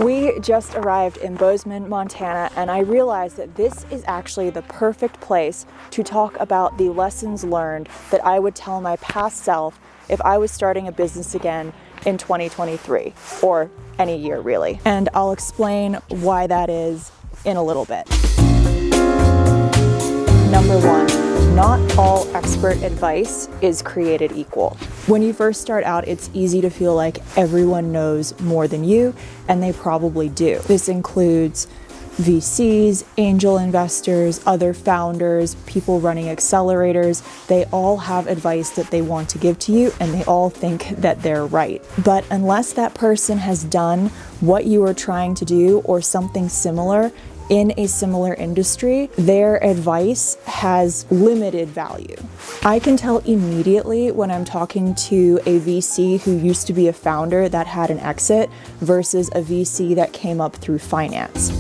We just arrived in Bozeman, Montana, and I realized that this is actually the perfect place to talk about the lessons learned that I would tell my past self if I was starting a business again in 2023, or any year really. And I'll explain why that is in a little bit. Number one, not all expert advice is created equal. When you first start out, it's easy to feel like everyone knows more than you, and they probably do. This includes VCs, angel investors, other founders, people running accelerators. They all have advice that they want to give to you, and they all think that they're right. But unless that person has done what you are trying to do or something similar in a similar industry, their advice has limited value. I can tell immediately when I'm talking to a VC who used to be a founder that had an exit versus a VC that came up through finance.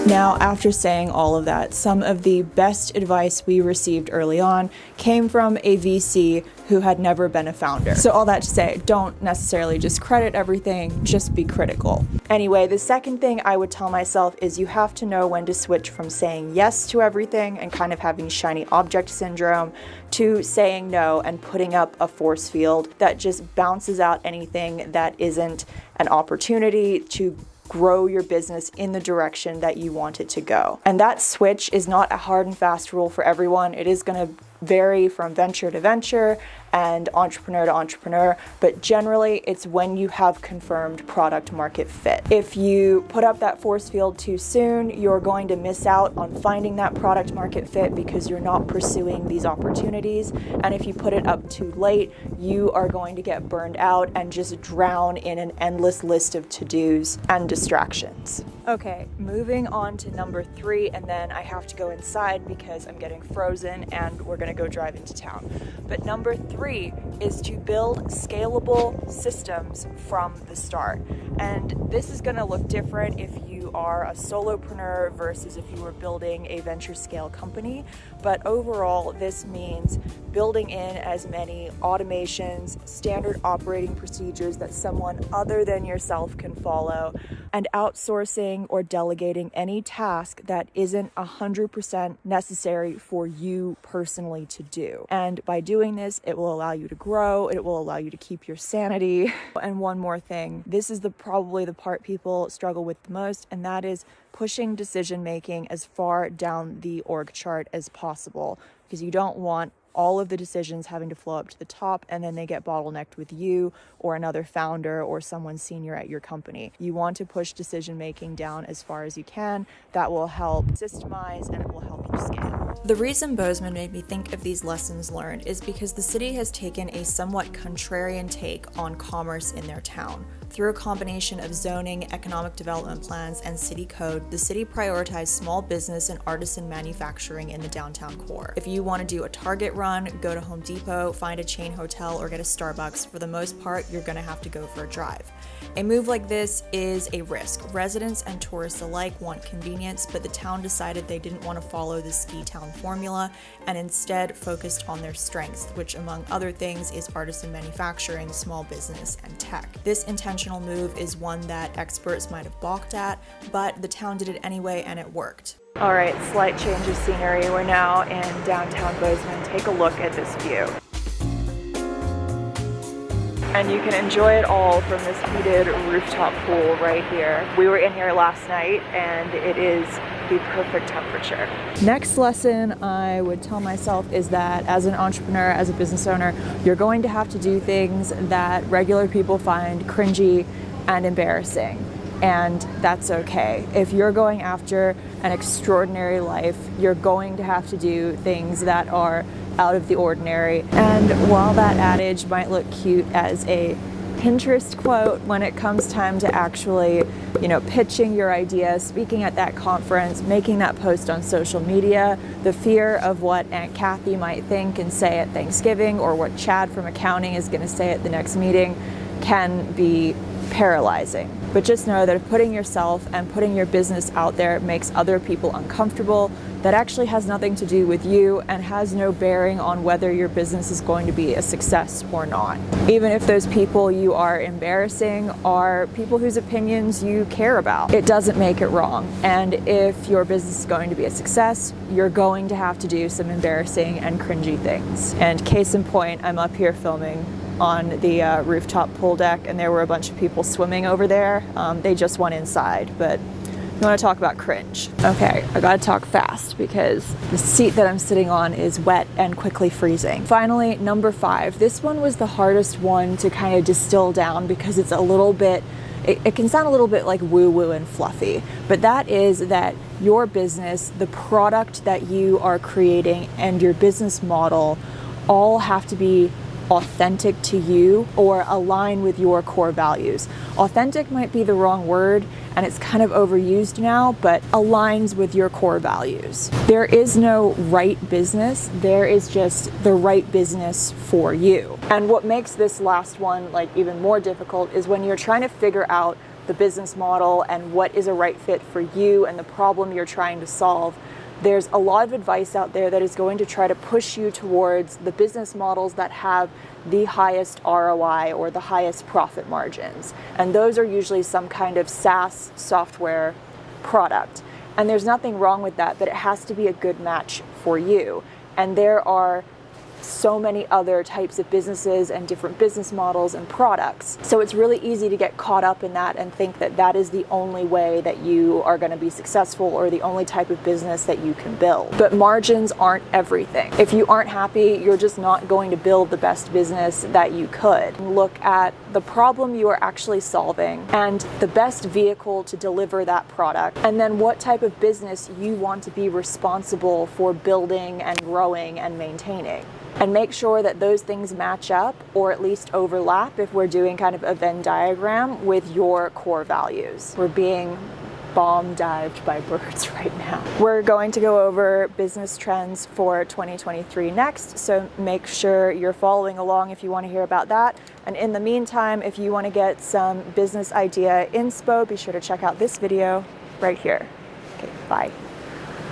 Now, after saying all of that, some of the best advice we received early on came from a VC who had never been a founder. So all that to say, don't necessarily just credit everything, just be critical. Anyway, the second thing I would tell myself is you have to know when to switch from saying yes to everything and kind of having shiny object syndrome to saying no and putting up a force field that just bounces out anything that isn't an opportunity to grow your business in the direction that you want it to go. And that switch is not a hard and fast rule for everyone. It is going to vary from venture to venture and entrepreneur to entrepreneur, but generally it's when you have confirmed product market fit. If you put up that force field too soon, you're going to miss out on finding that product market fit because you're not pursuing these opportunities. And if you put it up too late, you are going to get burned out and just drown in an endless list of to-dos and distractions. Okay, moving on to number 3, and then I have to go inside because I'm getting frozen and we're gonna go drive into town. But number 3 is to build scalable systems from the start. And this is gonna look different if you are a solopreneur versus if you were building a venture scale company. But overall, this means building in as many automations, standard operating procedures that someone other than yourself can follow, and outsourcing or delegating any task that isn't 100% necessary for you personally to do. And by doing this, it will allow you to grow, it will allow you to keep your sanity. And one more thing, this is probably the part people struggle with the most, and that is pushing decision making as far down the org chart as possible, because you don't want all of the decisions having to flow up to the top and then they get bottlenecked with you or another founder or someone senior at your company. You want to push decision making down as far as you can. That will help systemize and it will help you scale. The reason Bozeman made me think of these lessons learned is because the city has taken a somewhat contrarian take on commerce in their town. Through a combination of zoning, economic development plans, and city code, the city prioritized small business and artisan manufacturing in the downtown core. If you want to do a Target run, go to Home Depot, find a chain hotel, or get a Starbucks, for the most part, you're going to have to go for a drive. A move like this is a risk. Residents and tourists alike want convenience, but the town decided they didn't want to follow the ski town formula and instead focused on their strengths, which among other things is artisan manufacturing, small business, and tech. This intentional move is one that experts might have balked at, but the town did it anyway and it worked. All right, slight change of scenery. We're now in downtown Bozeman. Take a look at this view. And you can enjoy it all from this heated rooftop pool right here. We were in here last night and it is the perfect temperature. Next lesson I would tell myself is that as an entrepreneur, as a business owner, you're going to have to do things that regular people find cringy and embarrassing. And that's okay. If you're going after an extraordinary life, you're going to have to do things that are out of the ordinary. And while that adage might look cute as a Pinterest quote, when it comes time to actually, pitching your idea, speaking at that conference, making that post on social media, the fear of what Aunt Kathy might think and say at Thanksgiving, or what Chad from accounting is going to say at the next meeting, can be paralyzing. But just know that if putting yourself and putting your business out there makes other people uncomfortable, that actually has nothing to do with you and has no bearing on whether your business is going to be a success or not. Even if those people you are embarrassing are people whose opinions you care about, it doesn't make it wrong. And if your business is going to be a success, you're going to have to do some embarrassing and cringy things. And case in point, I'm up here filming on the rooftop pool deck, and there were a bunch of people swimming over there. They just went inside, but you want to talk about cringe. Okay, I gotta talk fast because the seat that I'm sitting on is wet and quickly freezing. Finally, number 5. This one was the hardest one to kind of distill down because it's a little bit, it can sound a little bit like woo-woo and fluffy, but that is that your business, the product that you are creating, and your business model all have to be authentic to you or align with your core values. Authentic might be the wrong word and it's kind of overused now, but aligns with your core values. There is no right business, there is just the right business for you. And what makes this last one like even more difficult is when you're trying to figure out the business model and what is a right fit for you and the problem you're trying to solve. There's a lot of advice out there that is going to try to push you towards the business models that have the highest ROI or the highest profit margins. And those are usually some kind of SaaS software product. And there's nothing wrong with that, but it has to be a good match for you. And there are so many other types of businesses and different business models and products. So it's really easy to get caught up in that and think that that is the only way that you are going to be successful or the only type of business that you can build. But margins aren't everything. If you aren't happy, you're just not going to build the best business that you could. Look at the problem you are actually solving and the best vehicle to deliver that product, and then what type of business you want to be responsible for building and growing and maintaining. And make sure that those things match up or at least overlap if we're doing kind of a Venn diagram with your core values. We're being bomb dived by birds right now. We're going to go over business trends for 2023 next, so make sure you're following along if you want to hear about that. And in the meantime, if you want to get some business idea inspo, be sure to check out this video right here. Okay, bye.